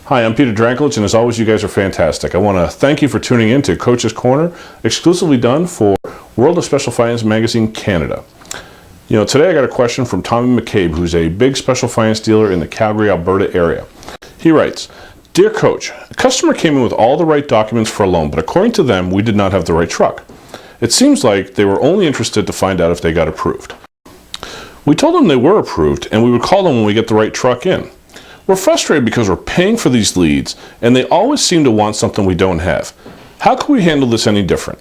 Hi, I'm Peter Drakulich, and as always, you guys are fantastic. I want to thank you for tuning in to Coach's Corner, exclusively done for World of Special Finance Magazine Canada. Today I got a question from Tommy McCabe, who's a big special finance dealer in the Calgary, Alberta area. He writes, "Dear Coach, a customer came in with all the right documents for a loan, but according to them, we did not have the right truck. It seems like they were only interested to find out if they got approved. We told them they were approved, and we would call them when we get the right truck in. We're frustrated because we're paying for these leads, and they always seem to want something we don't have. How can we handle this any different?"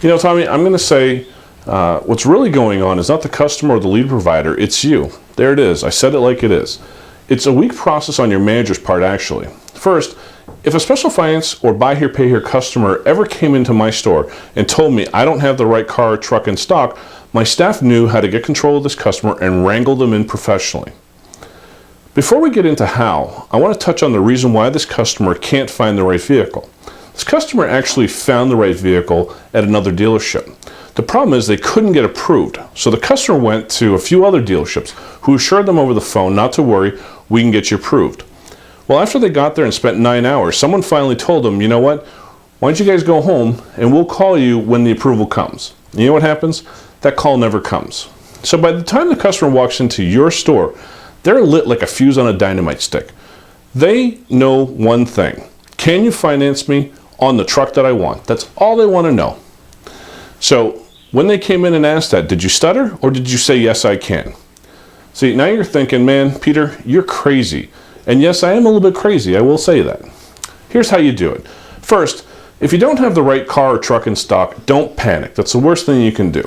Tommy, I'm going to say what's really going on is not the customer or the lead provider, it's you. There it is. I said it like it is. It's a weak process on your manager's part, actually. First, if a special finance or buy here, pay here customer ever came into my store and told me I don't have the right car or truck in stock, my staff knew how to get control of this customer and wrangle them in professionally. Before we get into how, I want to touch on the reason why this customer can't find the right vehicle. This customer actually found the right vehicle at another dealership. The problem is they couldn't get approved, so the customer went to a few other dealerships who assured them over the phone not to worry, we can get you approved. Well, after they got there and spent 9 hours, someone finally told them, you know what, why don't you guys go home and we'll call you when the approval comes. And you know what happens? That call never comes. So by the time the customer walks into your store, they're lit like a fuse on a dynamite stick. They know one thing. Can you finance me on the truck that I want? That's all they want to know. So when they came in and asked that, did you stutter or did you say, yes, I can? See, now you're thinking, man, Peter, you're crazy. And yes, I am a little bit crazy. I will say that. Here's how you do it. First, if you don't have the right car or truck in stock, don't panic. That's the worst thing you can do.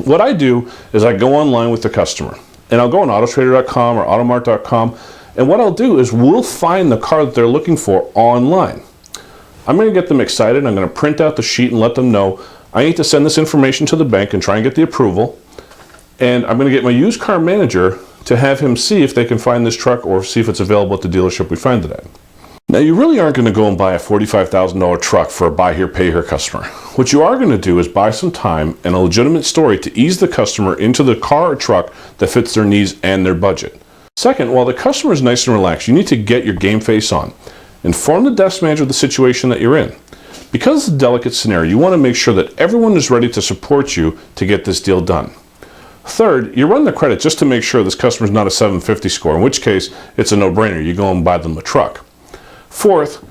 What I do is I go online with the customer. And I'll go on autotrader.com or automart.com, and what I'll do is we'll find the car that they're looking for online. I'm going to get them excited. I'm going to print out the sheet and let them know I need to send this information to the bank and try and get the approval. And I'm going to get my used car manager to have him see if they can find this truck or see if it's available at the dealership we find it at. Now, you really aren't going to go and buy a $45,000 truck for a buy here, pay here customer. What you are going to do is buy some time and a legitimate story to ease the customer into the car or truck that fits their needs and their budget. Second, while the customer is nice and relaxed, you need to get your game face on. Inform the desk manager of the situation that you're in. Because it's a delicate scenario, you want to make sure that everyone is ready to support you to get this deal done. Third, you run the credit just to make sure this customer is not a 750 score, in which case it's a no-brainer. You go and buy them a truck. Fourth,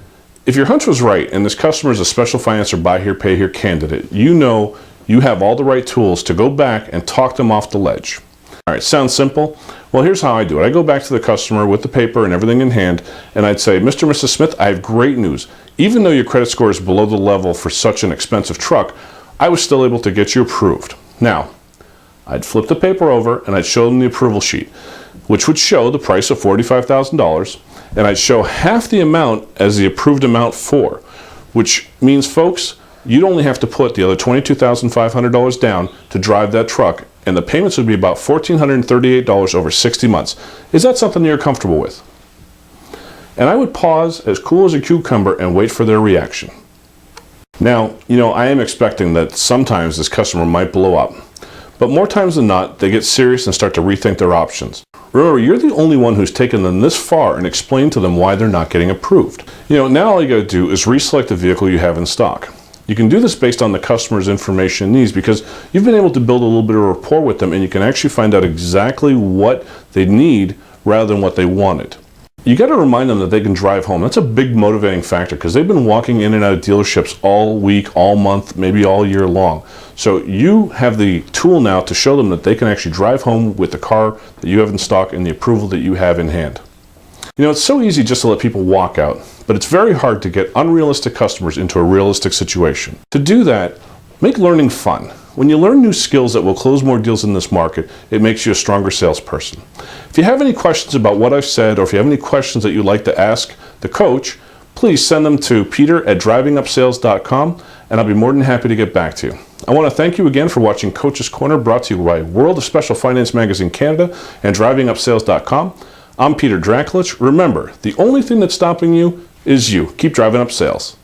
if your hunch was right and this customer is a special finance or buy here, pay here candidate, you know you have all the right tools to go back and talk them off the ledge. All right, sounds simple? Well, here's how I do it. I go back to the customer with the paper and everything in hand, and I'd say, Mr. and Mrs. Smith, I have great news. Even though your credit score is below the level for such an expensive truck, I was still able to get you approved. Now, I'd flip the paper over and I'd show them the approval sheet, which would show the price of $45,000. And I'd show half the amount as the approved amount for, which means, folks, you'd only have to put the other $22,500 down to drive that truck, and the payments would be about $1,438 over 60 months. Is that something you're comfortable with? And I would pause as cool as a cucumber and wait for their reaction. Now, I am expecting that sometimes this customer might blow up, but more times than not, they get serious and start to rethink their options. Remember, you're the only one who's taken them this far and explained to them why they're not getting approved. Now all you got to do is reselect the vehicle you have in stock. You can do this based on the customer's information and needs because you've been able to build a little bit of rapport with them and you can actually find out exactly what they need rather than what they wanted. You got to remind them that they can drive home. That's a big motivating factor because they've been walking in and out of dealerships all week, all month, maybe all year long. So you have the tool now to show them that they can actually drive home with the car that you have in stock and the approval that you have in hand. It's so easy just to let people walk out, but it's very hard to get unrealistic customers into a realistic situation. To do that, make learning fun. When you learn new skills that will close more deals in this market, it makes you a stronger salesperson. If you have any questions about what I've said, or if you have any questions that you'd like to ask the coach, please send them to peter@drivingupsales.com, and I'll be more than happy to get back to you. I want to thank you again for watching Coach's Corner, brought to you by World of Special Finance Magazine Canada and drivingupsales.com. I'm Peter Drakulich. Remember, the only thing that's stopping you is you. Keep driving up sales.